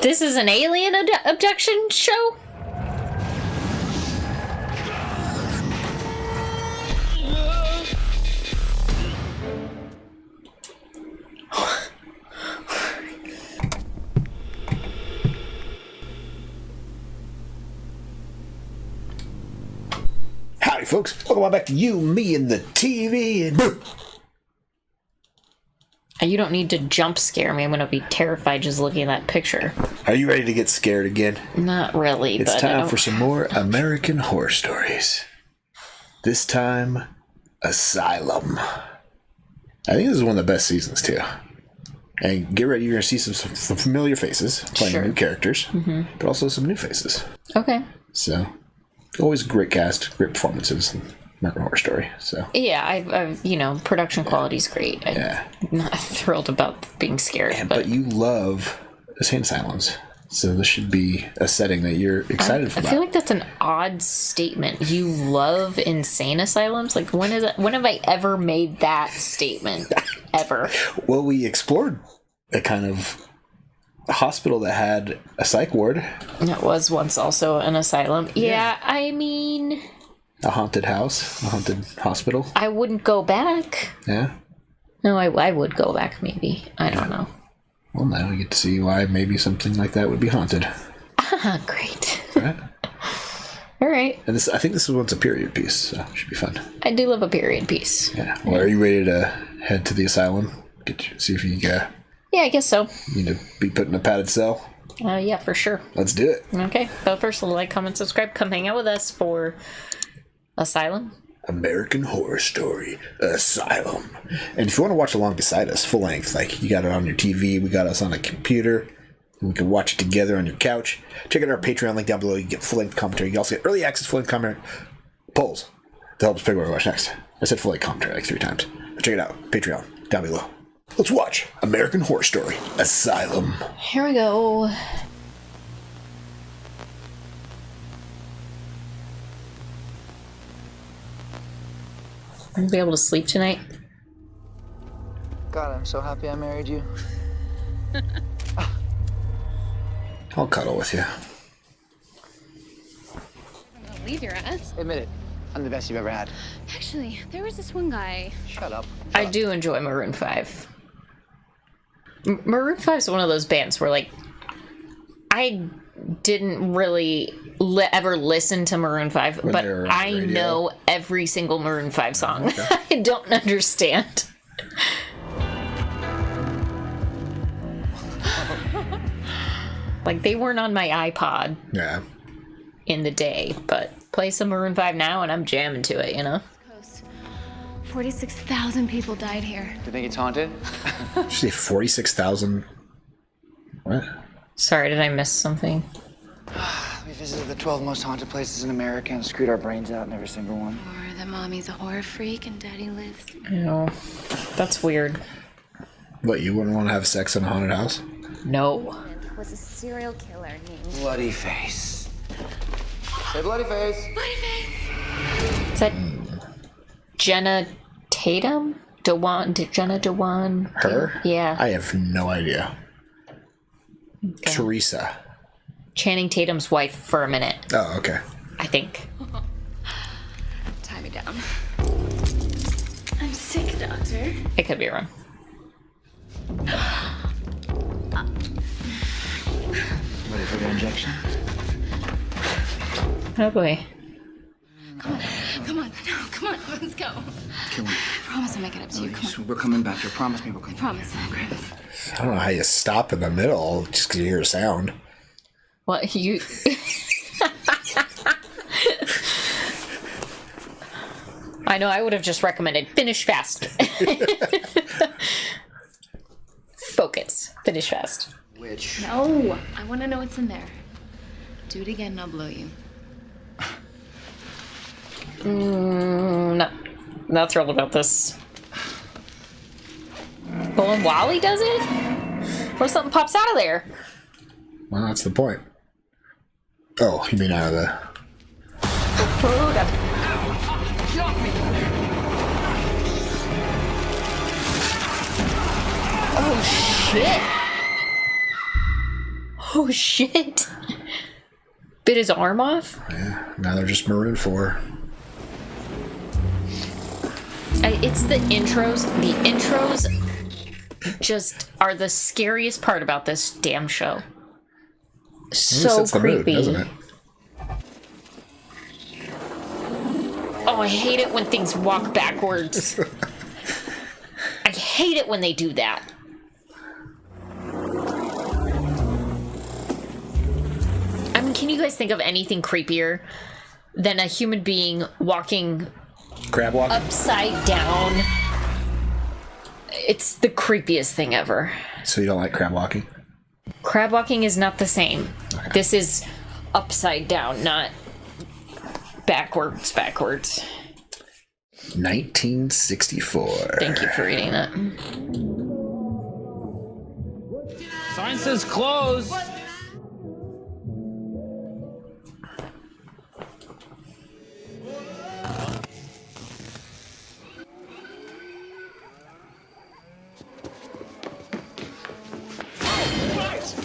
This is an alien abduction show? Howdy, folks. Welcome on back to You, Me, and the TV. And You don't need to jump scare me. I'm going to be terrified just looking at that picture. are you ready to get scared again? Not really, It's but time for some more American Horror Stories. This time, Asylum. I think this is one of the best seasons, too. And get ready, you're going to see some familiar faces playing new characters, but also some new faces. Okay. So, always a great cast, great performances. American Horror Story. So yeah, I've production quality's great. I'm not thrilled about being scared, but you love insane asylums, so this should be a setting that you're excited for. I feel like that's an odd statement. You love insane asylums? Like when have I ever made that statement? Ever? Well, we explored a kind of hospital that had a psych ward. That was once also an asylum. Yeah, I mean, a haunted house, a haunted hospital. I wouldn't go back. Yeah? No, I would go back, maybe. I don't know. Well, now we get to see why maybe something like that would be haunted. Ah, great. Right? All right. And I think this one's a period piece, so it should be fun. I do love a period piece. Yeah. Well, are you ready to head to the asylum? See if you yeah, I guess so. need to be put in a padded cell? Yeah, for sure. Let's do it. Okay. But first, like, comment, subscribe. Come hang out with us for Asylum. American Horror Story Asylum. And if you want to watch along beside us, full length, like you got it on your TV, we got us on a computer, and we can watch it together on your couch. Check out our Patreon link down below. You get full length commentary. You also get early access, full length commentary, polls to help us pick what we watch next. I said full length commentary like 3 times. But check it out. Patreon down below. Let's watch American Horror Story Asylum. Here we go. I'm gonna be able to sleep tonight. God, I'm so happy I married you. I'll cuddle with you. I'm gonna leave your ass. Admit it, I'm the best you've ever had. Actually, there was this one guy. Shut up. I do enjoy Maroon 5. Maroon 5 is one of those bands where, like, I didn't really ever listen to Maroon 5, but I know every single Maroon 5 song. Okay. I don't understand. Like, they weren't on my iPod in the day, but play some Maroon 5 now and I'm jamming to it, you know? 46,000 people died here. Do you think it's haunted? Did you say 46,000? What? Sorry, did I miss something? We visited the 12 most haunted places in America and screwed our brains out in every single one. Or that mommy's a horror freak and daddy lives. No, that's weird. What, you wouldn't want to have sex in a haunted house? No. Was a serial killer named Bloody Face. Say Bloody Face. Bloody Face. Is that Jenna Tatum? Jenna Dewan? Her? Yeah. I have no idea. Okay. Teresa. Channing Tatum's wife for a minute, Oh, okay. I think. Tie me down. I'm sick, doctor. I could be wrong. Ready for the injection? Oh boy. Come on. No, come on. Let's go. Kill me. I promise I'll make it up to you. Come on. We're coming back. You promise me we'll come back. Promise. I don't know how you stop in the middle just because you hear a sound. What, you... I know, I would have just recommended finish fast. Focus. Finish fast. Which? No. I want to know what's in there. Do it again and I'll blow you. No. Not thrilled about this. Well, when Wally does it? What if something pops out of there? Well, that's the point. Oh, you mean out of the... Oh, God. Oh, shit. Oh, shit. Bit his arm off? Yeah, now they're just Maroon 4. It's the intros. The intros just are the scariest part about this damn show. So creepy. Mood, doesn't it? Oh, I hate it when things walk backwards. I hate it when they do that. I mean, can you guys think of anything creepier than a human being walking Crab walk? upside down? It's the creepiest thing ever. So you don't like crab walking? Crab walking is not the same. Okay. This is upside down, not backwards. 1964. Thank you for reading that. Sign says closed.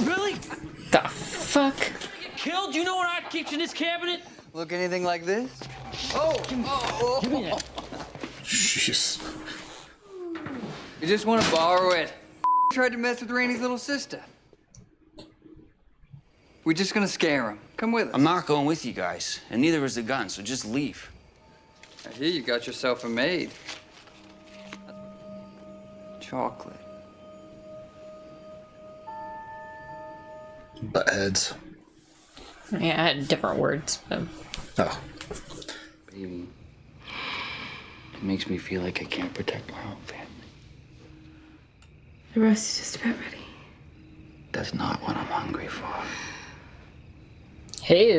Really? The fuck? Killed? You know what art keeps in this cabinet? Look anything like this? Give me that. Jeez. You just want to borrow it. Tried to mess with Rainey's little sister. We're just gonna scare him. Come with us. I'm not going with you guys, and neither is the gun, so just leave. I hear you got yourself a maid. Chocolate. Buttheads. Yeah, I had different words. But... Oh. Baby, it makes me feel like I can't protect my own family. The rest is just about ready. That's not what I'm hungry for. Hey.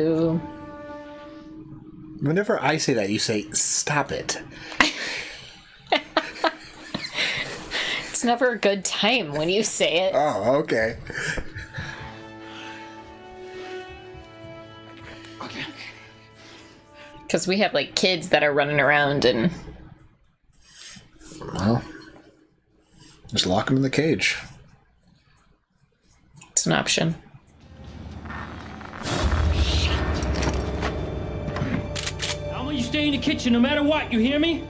Whenever I say that, you say, stop it. It's never a good time when you say it. Oh, okay. Okay. Because we have, like, kids that are running around and... Well, just lock them in the cage. It's an option. Alma, you stay in the kitchen no matter what, you hear me?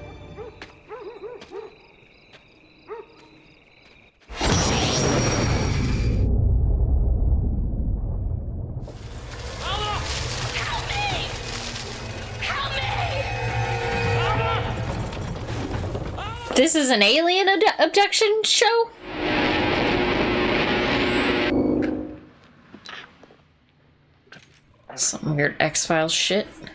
This is an alien abduction show? Some weird X-Files shit. From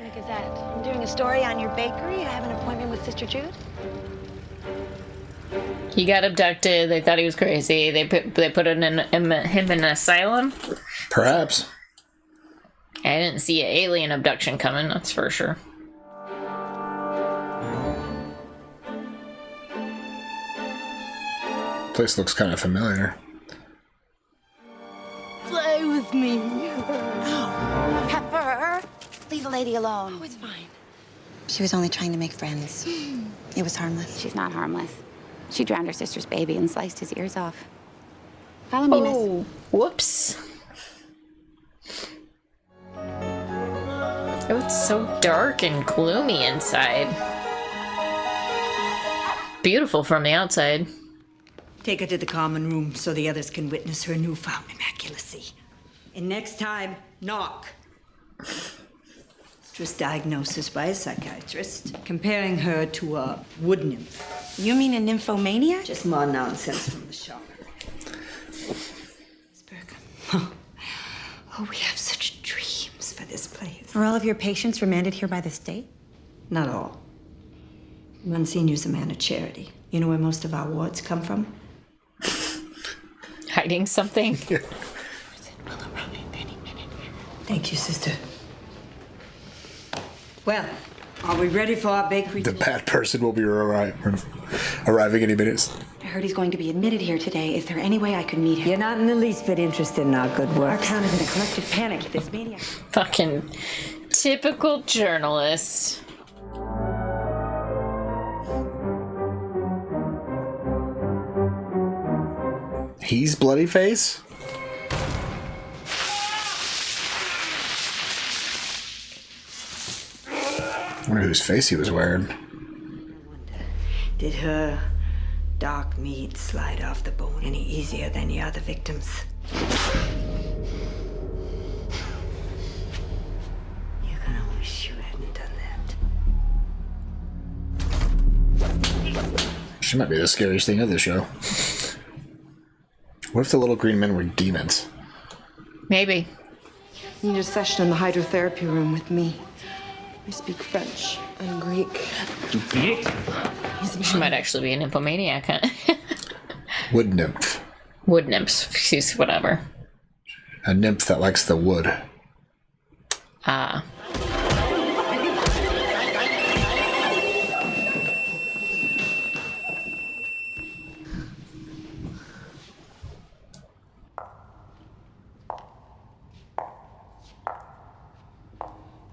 the Gazette. I'm doing a story on your bakery. I have an appointment with Sister Jude. He got abducted. They thought he was crazy. They put him in an asylum. Perhaps. I didn't see an alien abduction coming. That's for sure. Place looks kind of familiar. Play with me. Pepper, leave the lady alone. Oh, it's fine. She was only trying to make friends. It was harmless. She's not harmless. She drowned her sister's baby and sliced his ears off. Follow me, miss. Whoops. Oh, it's so dark and gloomy inside. Beautiful from the outside. Take her to the common room so the others can witness her newfound immaculacy. And next time, knock. Just diagnosis by a psychiatrist, comparing her to a wood nymph. You mean a nymphomaniac? Just more nonsense from the shop. Miss Burkham. Oh, we have such dreams for this place. Are all of your patients remanded here by the state? Not all. Monsignor's a man of charity. You know where most of our wards come from? Hiding something. Thank you, sister. Well, are we ready for our bakery? The bad person will be arriving any minute. I heard he's going to be admitted here today. Is there any way I could meet him? You're not in the least bit interested in our good work. Our town is in a collective panic. This maniac. Fucking typical journalist. He's Bloody Face? I wonder whose face he was wearing. Did her dark meat slide off the bone any easier than the other victims? You're gonna wish you hadn't done that. She might be the scariest thing of the show. What if the little green men were demons? Maybe. You need a session in the hydrotherapy room with me. I speak French and Greek. She might actually be an nymphomaniac, huh? Wood nymph. Wood nymphs. She's whatever. A nymph that likes the wood. Ah.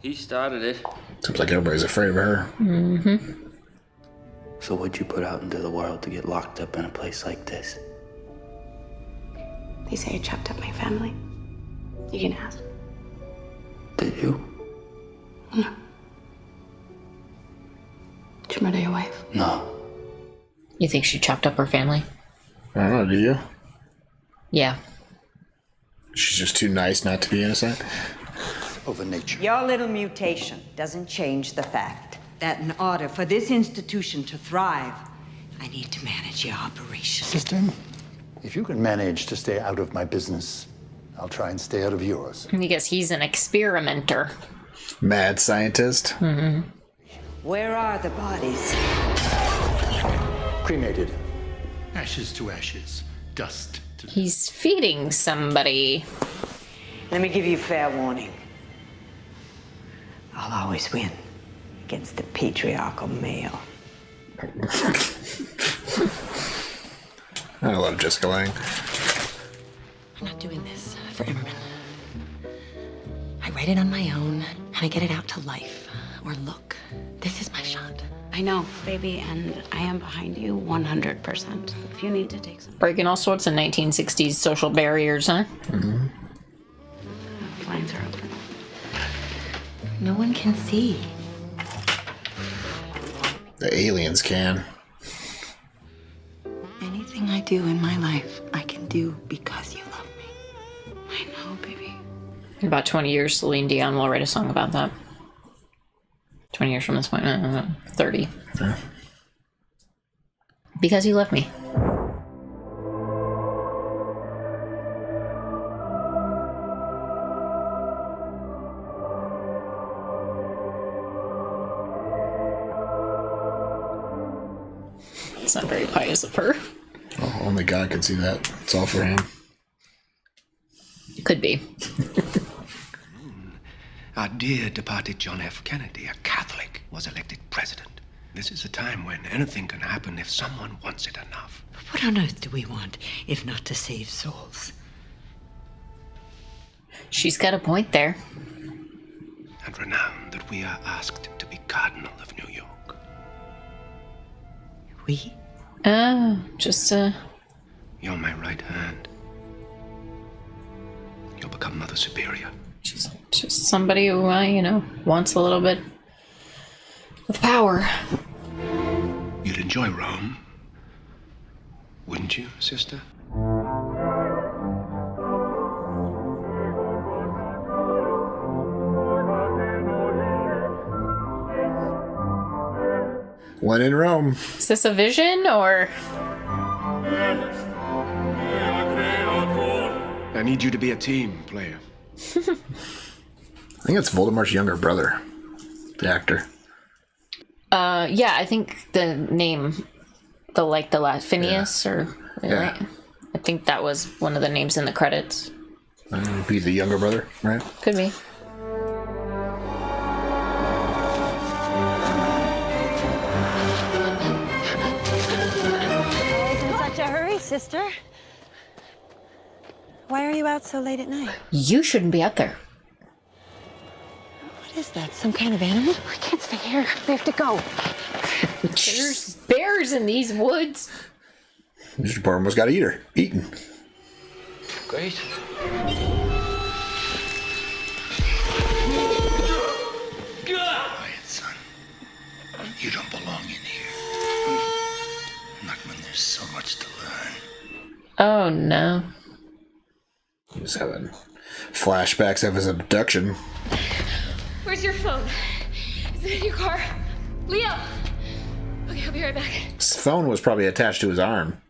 He started it. Seems like everybody's afraid of her. Mm-hmm. So what'd you put out into the world to get locked up in a place like this? They say I chopped up my family. You can ask. Did you? No. Did you murder your wife? No. You think she chopped up her family? I don't know, do you? Yeah. She's just too nice not to be innocent? Over nature. Your little mutation doesn't change the fact that in order for this institution to thrive, I need to manage your operation. Sister, if you can manage to stay out of my business, I'll try and stay out of yours. I guess he's an experimenter. Mad scientist? Mm-hmm. Where are the bodies? Cremated. Ashes to ashes. Dust to... He's feeding somebody. Let me give you fair warning. I'll always win against the patriarchal male. I love Jessica Lange. I'm not doing this for Immerman. I write it on my own, and I get it out to life. Or look, this is my shot. I know, baby, and I am behind you 100%. If you need to take some... Breaking all sorts of 1960s social barriers, huh? Mm-hmm. Lines are open. No one can see. The aliens can. Anything I do in my life, I can do because you love me. I know, baby. In about 20 years, Celine Dion will write a song about that. 20 years from this point, 30. Yeah. Because you love me. It's not very pious of her. Oh, only God can see that. It's all for him. Could be. Our dear departed John F. Kennedy, a Catholic, was elected president. This is a time when anything can happen if someone wants it enough. What on earth do we want, if not to save souls? She's got a point there. And renowned that we are asked to be Cardinal of New York. We? Oh, just, You're my right hand. You'll become Mother Superior. Just somebody who, wants a little bit of power. You'd enjoy Rome, wouldn't you, sister? One in Rome. Is this a vision, or...? I need you to be a team player. I think it's Voldemort's younger brother, the actor. Yeah, I think the name, the last Phineas, or right? I think that was one of the names in the credits. Be the younger brother, right? Could be. Sister? Why are you out so late at night? You shouldn't be out there. What is that? Some kind of animal? We can't stay here. We have to go. There's bears in these woods. Mr. Parma's got to eat her. Eaten. Great. Quiet, son. You don't belong in here. Not when there's so much to learn. Oh no. He's having flashbacks of his abduction. Where's your phone? Is it in your car? Leo! Okay, I'll be right back. His phone was probably attached to his arm.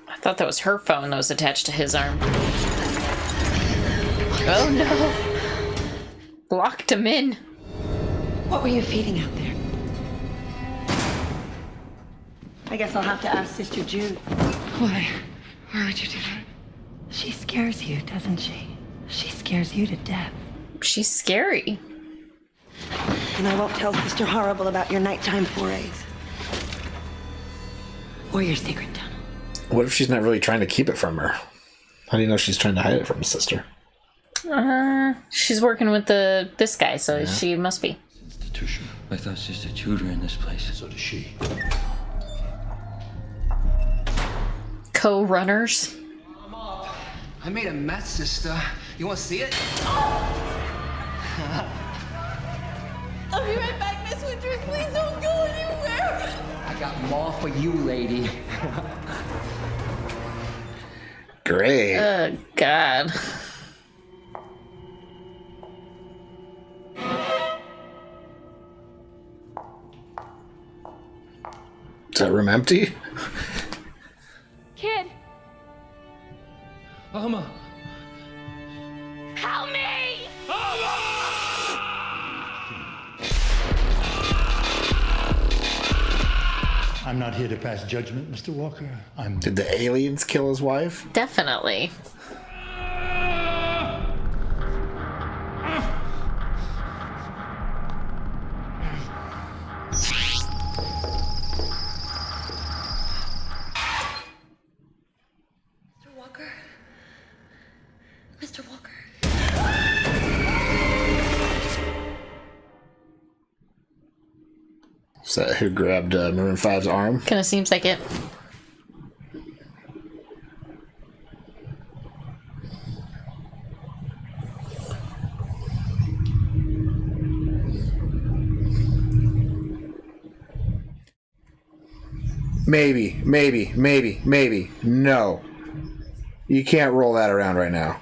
I thought that was her phone that was attached to his arm. Oh no. Locked him in. What were you feeding out there? I guess I'll have to ask Sister Jude. Why? Why would you do that? She scares you, doesn't she? She scares you to death. She's scary. And I won't tell Sister Horrible about your nighttime forays. Or your secret tunnel. What if she's not really trying to keep it from her? How do you know she's trying to hide it from his sister? She's working with this guy, so she must be. Institution. I thought Sister Jude ran this place. So does she. Co-runners. I made a mess, sister. You want to see it? I'll be right back, Miss Winters. Please don't go anywhere. I got more for you, lady. Great. Oh, God. Is that room empty? Kid, Alma. help me! I'm not here to pass judgment, Mr. Walker. Did the aliens kill his wife? Definitely. Mr. Walker? Mr. Walker? Is that who grabbed Maroon 5's arm? Kind of seems like it. Maybe. No. You can't roll that around right now.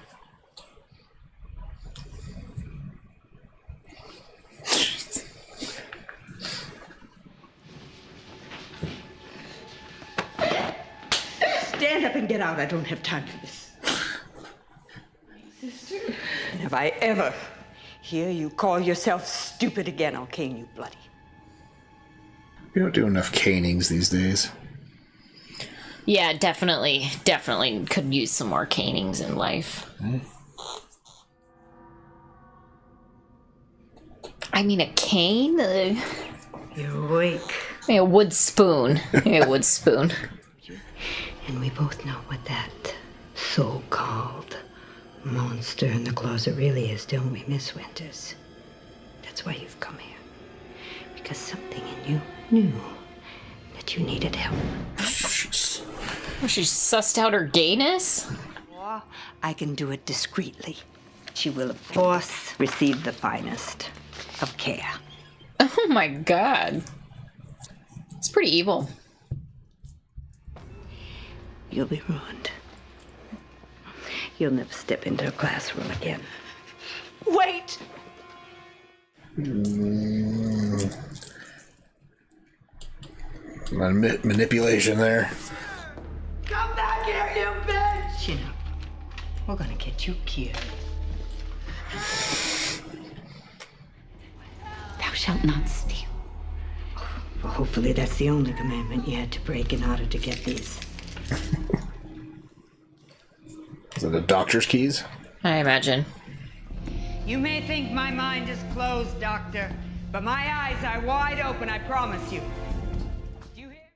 Stand up and get out. I don't have time for this. Sister? And if I ever hear you call yourself stupid again, I'll cane you bloody. We don't do enough canings these days. Yeah, definitely could use some more canings in life. I mean, a cane? You're awake. A wood spoon. A wood spoon. And we both know what that so-called monster in the closet really is, don't we, Miss Winters? That's why you've come here. Because something in you knew that you needed help. She sussed out her gayness? Or I can do it discreetly. She will, of course, receive the finest of care. Oh my god. It's pretty evil. You'll be ruined. You'll never step into a classroom again. Wait! Manipulation there. Come back here, you bitch! Chin up. We're gonna get you killed. Thou shalt not steal. Well, hopefully that's the only commandment you had to break in order to get these. Is it the doctor's keys? I imagine. You may think my mind is closed, Doctor, but my eyes are wide open, I promise you. Do you hear?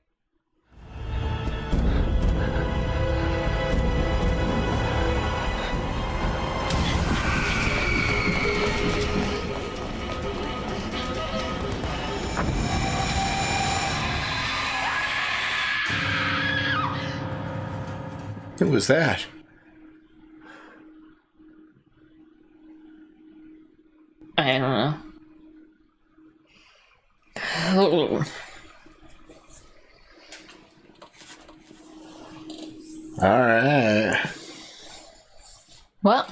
Who was that? I don't know. Oh. Alright. Well.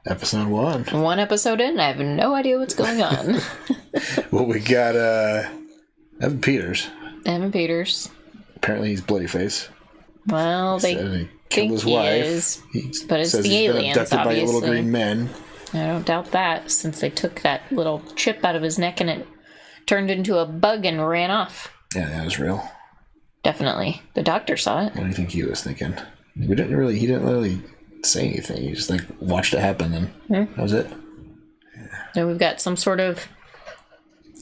Episode 1. One episode in, I have no idea what's going on. Well, we got Evan Peters. Evan Peters. Apparently he's bloody face. Well, they he think killed his he wife. is, He but it's says the he's been aliens, abducted obviously. by little green men. I don't doubt that, since they took that little chip out of his neck and it turned into a bug and ran off. Yeah, that was real. Definitely. The doctor saw it. What do you think he was thinking? He didn't really say anything. He just watched it happen and that was it. And we've got some sort of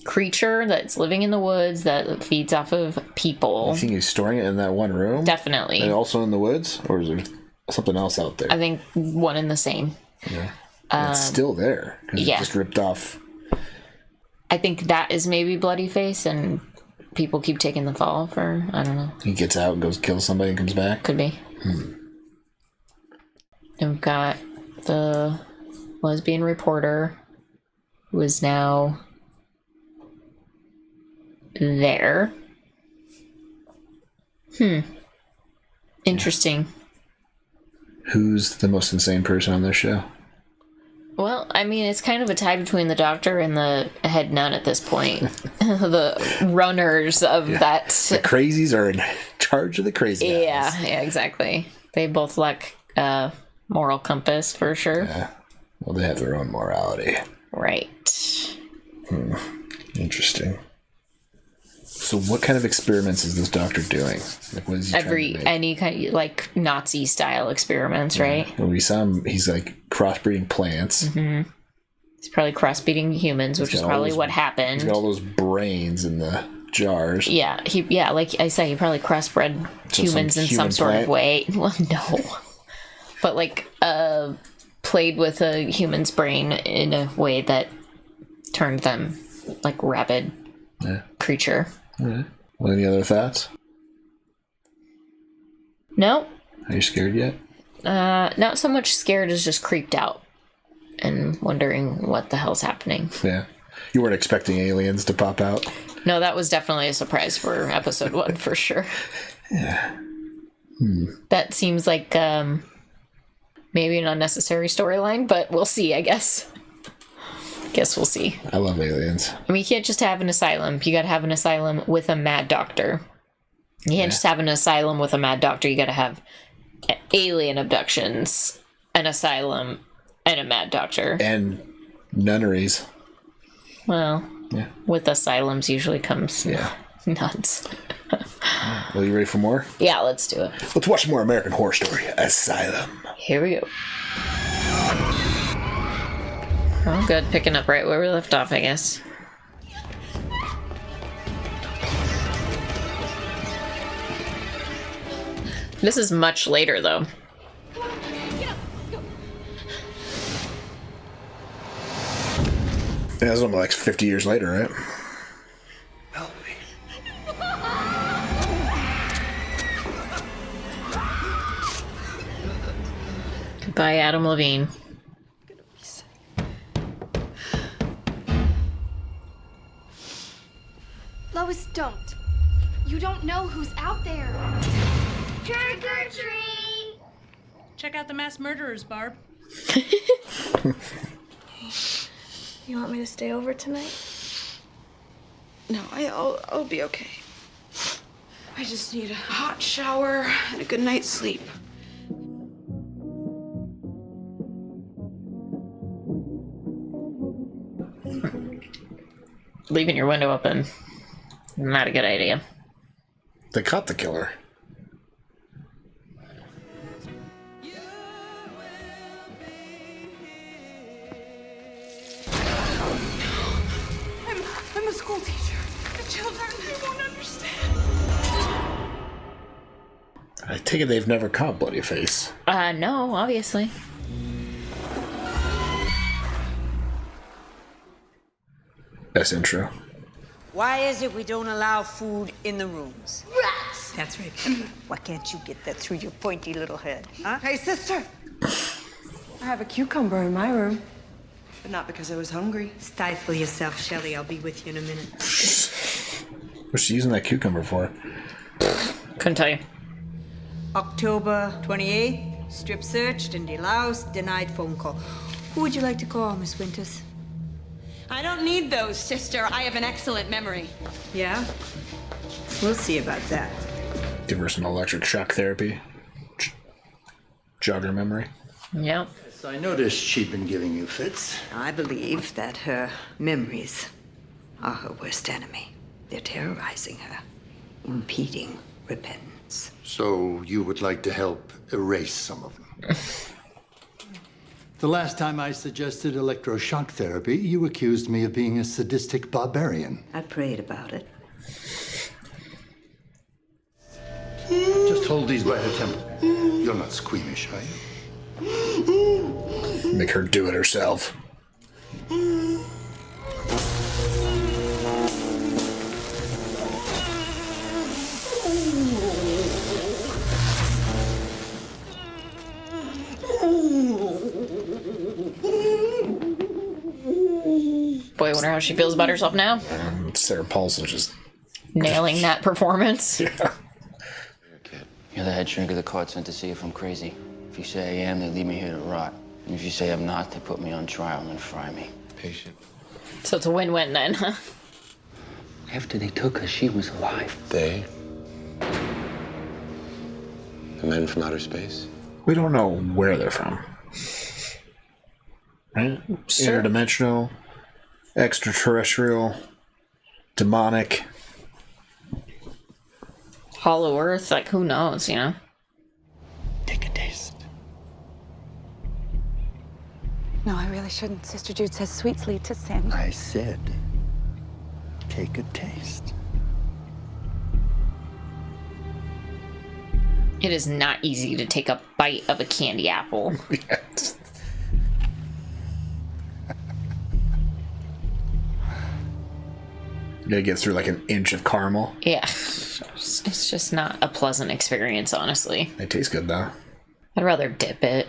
creature that's living in the woods that feeds off of people. You think he's storing it in that one room? Definitely. And also in the woods? Or is there something else out there? I think one and the same. Yeah. It's still there. Because it just ripped off. I think that is maybe Bloody Face, and people keep taking the fall for, I don't know. He gets out and goes kill somebody and comes back? Could be. And we've got the lesbian reporter who is now there. Interesting. Who's the most insane person on this show? Well, I mean, it's kind of a tie between the doctor and the head nun at this point. The runners of that. The crazies are in charge of the crazy. Yeah, exactly. They both lack moral compass for sure. Yeah. Well, they have their own morality. Right. Interesting. So what kind of experiments is this doctor doing? What is he Any kind of, Nazi style experiments, right? When we saw him, he's crossbreeding plants. Mm-hmm. He's probably crossbreeding humans, which is probably what happened. He's got all those brains in the jars. Yeah, like I say, he probably crossbred humans in some sort of way. Well, no. But played with a human's brain in a way that turned them rabid creature. Right. Well, any other thoughts? No. Are you scared yet? Not so much scared as just creeped out and wondering what the hell's happening. Yeah. You weren't expecting aliens to pop out? No, that was definitely a surprise for episode 1 for sure. Yeah. That seems like maybe an unnecessary storyline, but we'll see, I guess. Guess we'll see. I love aliens. I mean, you can't just have an asylum. You gotta have an asylum with a mad doctor. You can't just have an asylum with a mad doctor. You gotta have alien abductions, an asylum, and a mad doctor. And nunneries. Well, with asylums usually comes nuts. Well, you ready for more? Yeah, let's do it. Let's watch more American Horror Story, Asylum. Here we go. Oh, good. Picking up right where we left off, I guess. This is much later, though. Yeah, it's almost 50 years later, right? Help me. Goodbye, Adam Levine. Lois, don't. You don't know who's out there. Trick or treat! Check out the mass murderers, Barb. You want me to stay over tonight? No, I'll be okay. I just need a hot shower and a good night's sleep. Leaving your window open. Not a good idea. They caught the killer. I'm a school teacher. The children, they won't understand. I take it they've never caught Bloody Face. No, obviously. Best intro. Why is it we don't allow food in the rooms? Rats! That's right, Pepper. Why can't you get that through your pointy little head, huh? Hey, sister. I have a cucumber in my room, but not because I was hungry. Stifle yourself, Shelley. I'll be with you in a minute. What's she using that cucumber for? Couldn't tell you. October 28th, strip searched and deloused, denied phone call. Who would you like to call, Miss Winters? I don't need those, sister. I have an excellent memory. Yeah? We'll see about that. Give her some electric shock therapy. Jog her memory. Yep. Yes, I noticed she'd been giving you fits. I believe that her memories are her worst enemy. They're terrorizing her, impeding repentance. So you would like to help erase some of them? The last time I suggested electroshock therapy, you accused me of being a sadistic barbarian. I prayed about it. Just hold these by the temple. You're not squeamish, are you? Make her do it herself. Boy, I wonder how she feels about herself now. Sarah Paulson just nailing that performance. Yeah. You're the head shrink of the court sent to see if I'm crazy. If you say I am, they leave me here to rot. And if you say I'm not, they put me on trial and then fry me. Patient. So it's a win-win then, huh? After they took her, she was alive. They? The men from outer space? We don't know where they're from. Right? Sure. Interdimensional, extraterrestrial, demonic. Hollow Earth, like who knows, you know? Take a taste. No, I really shouldn't. Sister Jude says sweets lead to sin. I said, take a taste. It is not easy to take a bite of a candy apple. Yes. You gotta get through like an inch of caramel. Yeah. It's just not a pleasant experience, honestly. They taste good though. I'd rather dip it.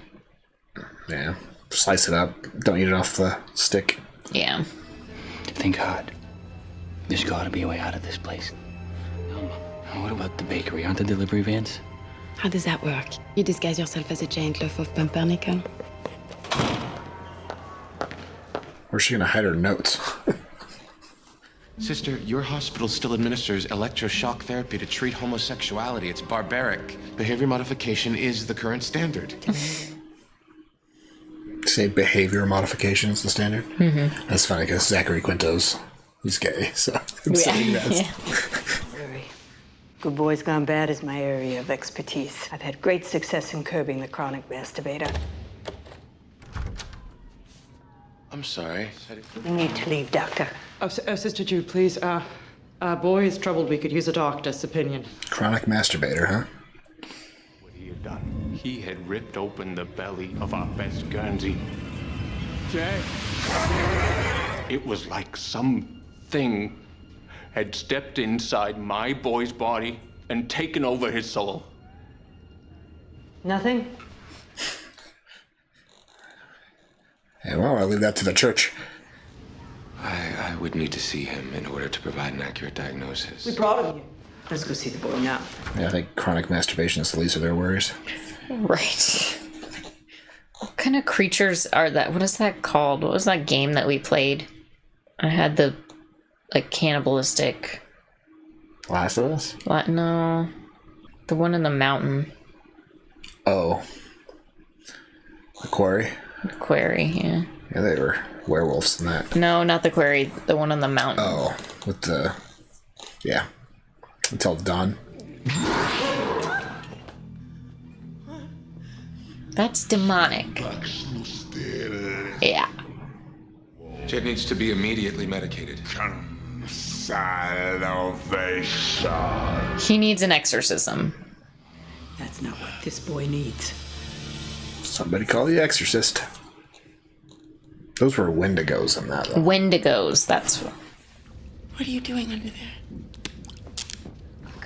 Yeah. Slice it up. Don't eat it off the stick. Yeah. Think hard. There's gotta be a way out of this place. What about the bakery? Aren't the delivery vans? How does that work? You disguise yourself as a giant loaf of pumpernickel? Where's she gonna hide her notes? Sister, your hospital still administers electroshock therapy to treat homosexuality. It's barbaric. Behavior modification is the current standard. Say behavior modification is the standard? Mm-hmm. That's funny because Zachary Quinto's, he's gay, so I'm saying that. Very. Good Boys Gone Bad is my area of expertise. I've had great success in curbing the chronic masturbator. I'm sorry. You need to leave, Doctor. Sister Jude, please. Boy is troubled. We could use a doctor's opinion. Chronic masturbator, huh? What he had done, he had ripped open the belly of our best Guernsey. Jay! It was like something had stepped inside my boy's body and taken over his soul. Nothing? Yeah, well, I leave that to the church. I would need to see him in order to provide an accurate diagnosis. We brought him here. Let's go see the boy now. Yeah, I think chronic masturbation is the least of their worries. Right. What kind of creatures are that? What is that called? What was that game that we played? I had the, like, cannibalistic... Last of Us? No. The one in the mountain. Oh. The Quarry? The Quarry, yeah. Yeah, they were werewolves in that. No, not the Quarry. The one on the mountain. Oh, with the... Yeah. Until dawn. That's demonic. Yeah. Jed needs to be immediately medicated. He needs an exorcism. That's not what this boy needs. Somebody call the Exorcist. Those were Wendigos in that, though. Wendigos, that's... What are you doing under there?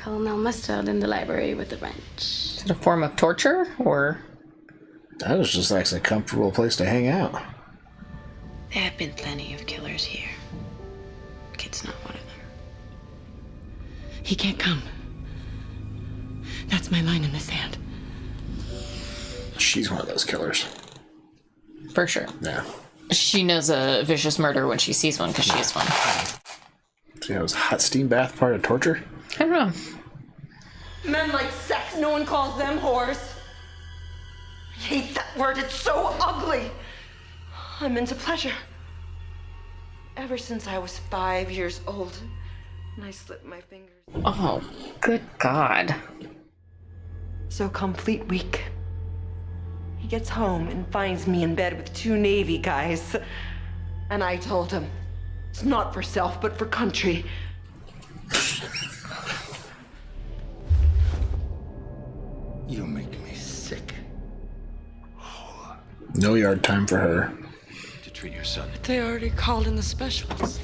caramel mustard in the library with a wrench. Is it a form of torture, or? That was just like a comfortable place to hang out. There have been plenty of killers here. Kid's not one of them. He can't come. That's my line in the sand. She's one of those killers. For sure. Yeah. She knows a vicious murder when she sees one, because she is one. So, was a hot steam bath part of torture? I don't know. Men like sex, no one calls them whores. I hate that word, it's so ugly. I'm into pleasure. Ever since I was 5 years old, and I slipped my fingers. Oh, good God. So complete week. He gets home and finds me in bed with 2 Navy guys. And I told him, it's not for self, but for country. You make me sick. No yard time for her. To treat your son. They already called in the specials.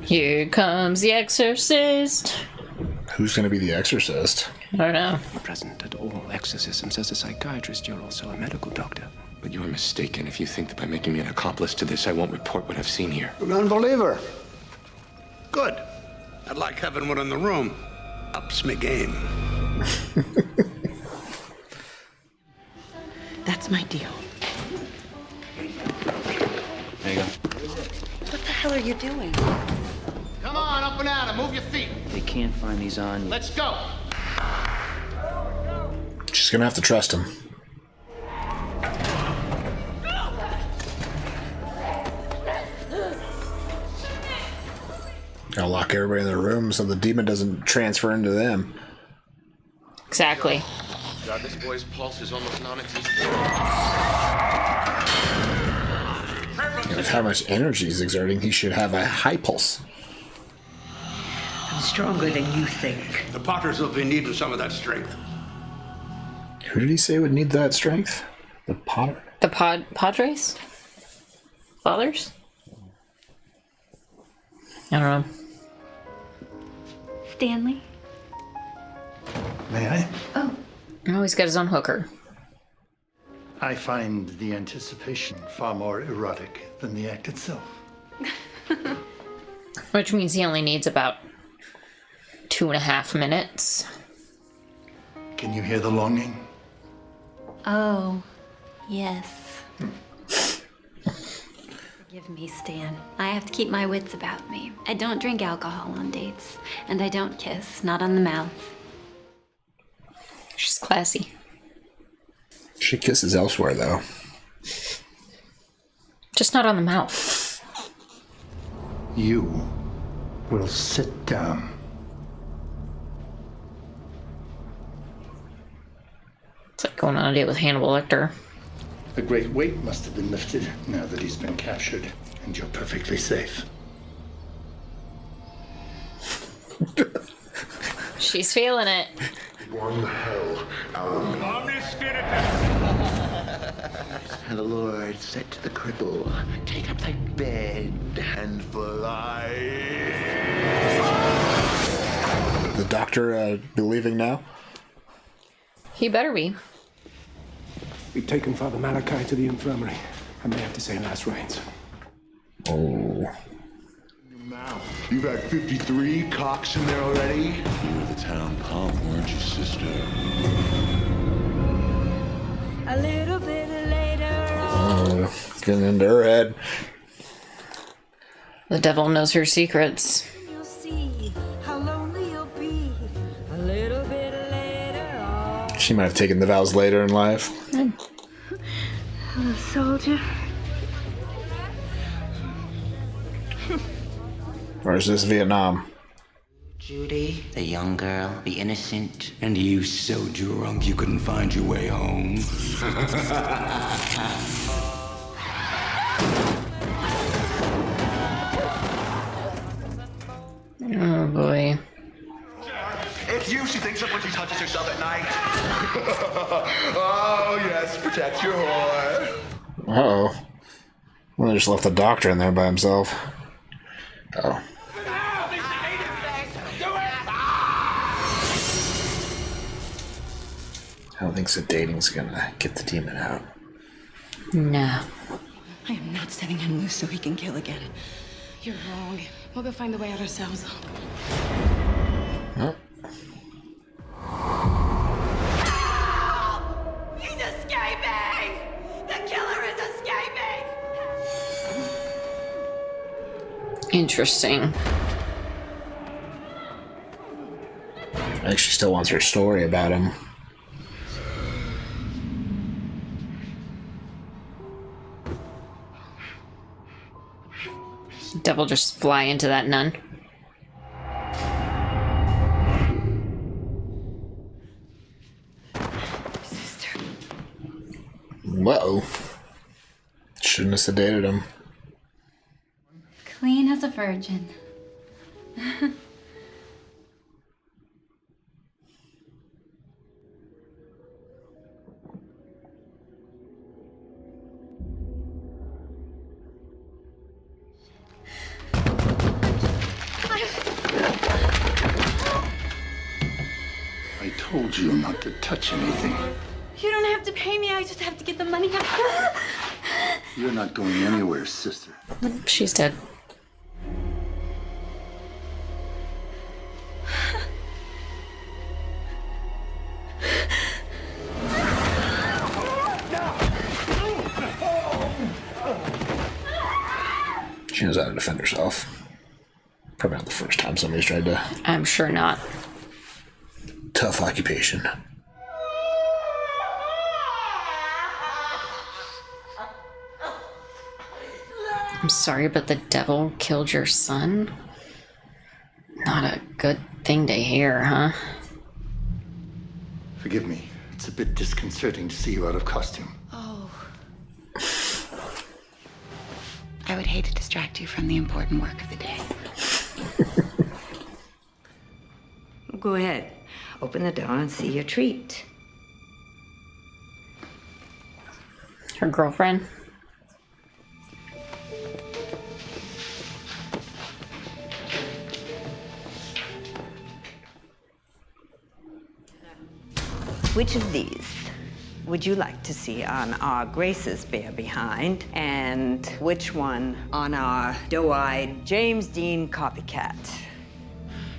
Here comes the Exorcist. Who's gonna be the Exorcist? I don't know. Present at all exorcisms as a psychiatrist, you're also a medical doctor. But you're mistaken if you think that by making me an accomplice to this, I won't report what I've seen here. An unbeliever. Good. I'd like having one in the room. Ups me game. That's my deal. There you go. What the hell are you doing? Come on, up and at 'em. Move your feet. They can't find these on. Let's go. She's gonna have to trust him. Gotta lock everybody in their room so the demon doesn't transfer into them. Exactly. God, this boy's pulse is almost non-existent. With how much energy he's exerting, he should have a high pulse. I'm stronger than you think. The Potters will be needing some of that strength. Who did he say would need that strength? The Potter? The Padres? Fathers? I don't know. Stanley? May I? Oh. Oh, he's got his own hooker. I find the anticipation far more erotic than the act itself. Which means he only needs about 2.5 minutes. Can you hear the longing? Oh, yes. Forgive me, Stan. I have to keep my wits about me. I don't drink alcohol on dates, and I don't kiss, not on the mouth. She's classy. She kisses elsewhere, though. Just not on the mouth. You will sit down. It's like going on a date with Hannibal Lecter. A great weight must have been lifted now that he's been captured, and you're perfectly safe. She's feeling it. One hell out. And the Lord said to the cripple, take up thy bed and fly. The doctor believing now? He better be. We've taken Father Malachi to the infirmary. I may have to say last rites. Oh. You've had 53 cocks in there already? You were the town pump, weren't you, sister? A little bit later Oh, getting into her head. The devil knows her secrets. you'll see how lonely you'll be. A little bit later on. She might have taken the vows later in life. I'm a soldier. Or is this Vietnam? Judy, the young girl, the innocent, and you so drunk you couldn't find your way home. Oh boy. It's you she thinks of when she touches herself at night. Oh, yes, protect your whore. Uh-oh. Well, they just left the doctor in there by himself. Oh. I don't think sedating's gonna get the demon out. No. I am not setting him loose so he can kill again. You're wrong. We'll go find the way out ourselves. Huh? He's escaping! The killer is escaping! Interesting. I think she still wants her story about him. Devil just fly into that nun. Sister. Whoa. Shouldn't have sedated him. Clean as a virgin. I told you not to touch anything. You don't have to pay me, I just have to get the money out. You're not going anywhere, sister. She's dead. She knows how to defend herself. Probably not the first time somebody's tried to. I'm sure not. Tough occupation. I'm sorry, but the devil killed your son? Not a good thing to hear, huh? Forgive me. It's a bit disconcerting to see you out of costume. Oh. I would hate to distract you from the important work of the day. Go ahead. Open the door and see your treat. Her girlfriend? Which of these would you like to see on our Grace's bare behind? And which one on our doe-eyed James Dean copycat?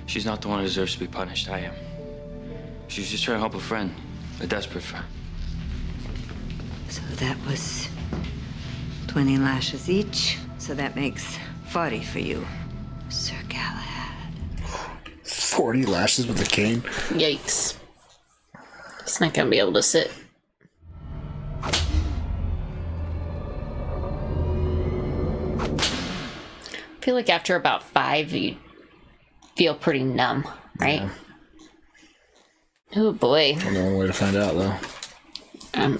She's not the one who deserves to be punished. I am. She was just trying to help a friend, a desperate friend. So that was 20 lashes each. So that makes 40 for you, Sir Galahad. 40 lashes with a cane? Yikes. He's not gonna be able to sit. I feel like after about 5, you feel pretty numb, right? Yeah. Oh boy. Well, the only way to find out, though.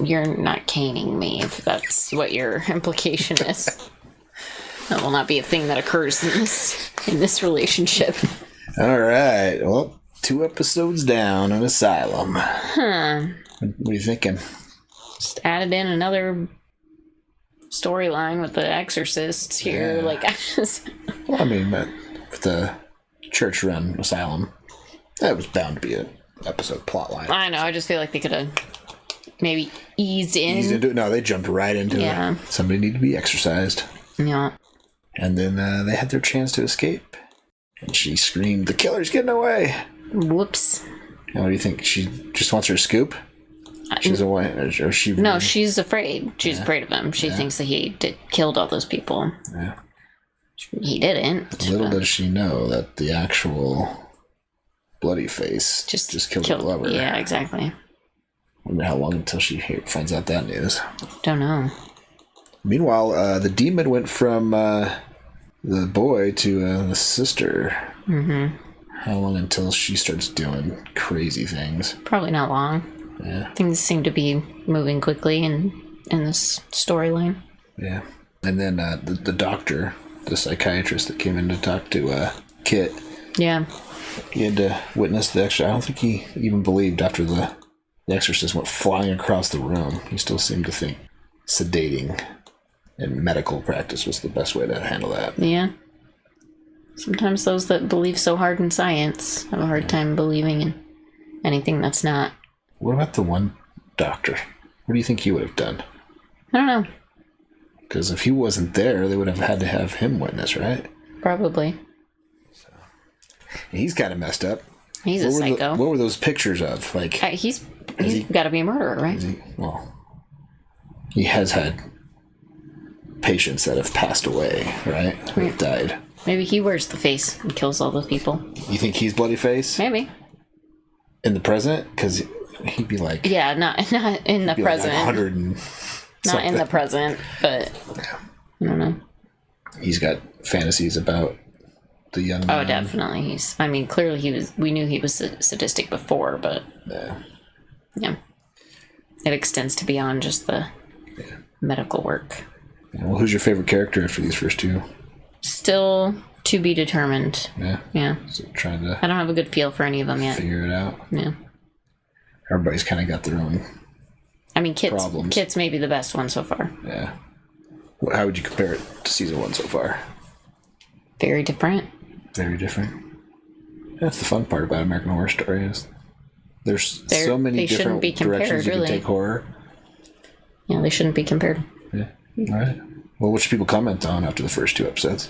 You're not caning me if that's what your implication is. That will not be a thing that occurs in this relationship. All right. Well, 2 episodes down on Asylum. Huh. What are you thinking? Just added in another storyline with the Exorcist here. Yeah. Like, I just... Well, I mean, but with the church-run Asylum, that was bound to be an episode plotline. I know, I just feel like they could have maybe eased in. Eased into it? No, they jumped right into it. Somebody needed to be exorcised. Yeah. And then they had their chance to escape. And she screamed, "The killer's getting away!" Whoops. And what do you think? She just wants her scoop? She doesn't want it, or she... No, she's afraid. She's afraid of him. She thinks that he killed all those people. Yeah. He didn't. Little does she know that the actual bloody face just killed her lover. Yeah, exactly. I wonder how long until she finds out that news. Don't know. Meanwhile, the demon went from the boy to the sister. Mm-hmm. How long until she starts doing crazy things? Probably not long. Yeah. Things seem to be moving quickly in this storyline. Yeah. And then the doctor, the psychiatrist that came in to talk to Kit. Yeah. He had to witness the extra. I don't think he even believed after the Exorcist went flying across the room. He still seemed to think sedating and medical practice was the best way to handle that. Yeah. Sometimes those that believe so hard in science have a hard time believing in anything that's not. What about the one doctor? What do you think he would have done? I don't know. Because if he wasn't there, they would have had to have him witness, right? Probably. He's kind of messed up. He's a psycho. What were those pictures of? Like, he's got to be a murderer, right? He has had patients that have passed away, right? Who have died. Maybe he wears the face and kills all those people. You think he's bloody face? Maybe. In the present? Because he'd be like... Yeah, not in the present. Like 100 and not in the present, but... Yeah. I don't know. He's got fantasies about the young man. Oh, definitely. Clearly we knew he was sadistic before, but... Yeah. It extends to beyond just the medical work. Well, who's your favorite character after these first two? Still to be determined. Yeah. So trying to... I don't have a good feel for any of them yet. Figure it out. Yeah. Everybody's kind of got their own problems. Kit's maybe the best one so far. Yeah. How would you compare it to season 1 so far? Very different. Very different. That's the fun part about American Horror Story is there's so many different directions you can take horror. Yeah, they shouldn't be compared. Yeah. All right. Well, what should people comment on after the first 2 episodes?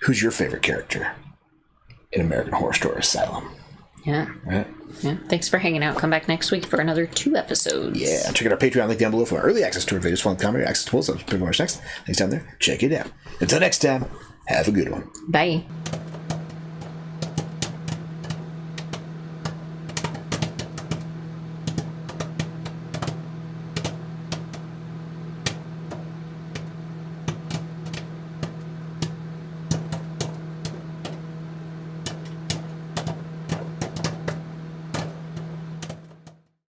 Who's your favorite character in American Horror Story Asylum? Yeah. Right? Yeah. Thanks for hanging out. Come back next week for another 2 episodes. Yeah. Check out our Patreon link down below for early access to our videos, fun comedy, access to full subs, pretty much next. Thanks down there. Check it out. Until next time, have a good one. Bye.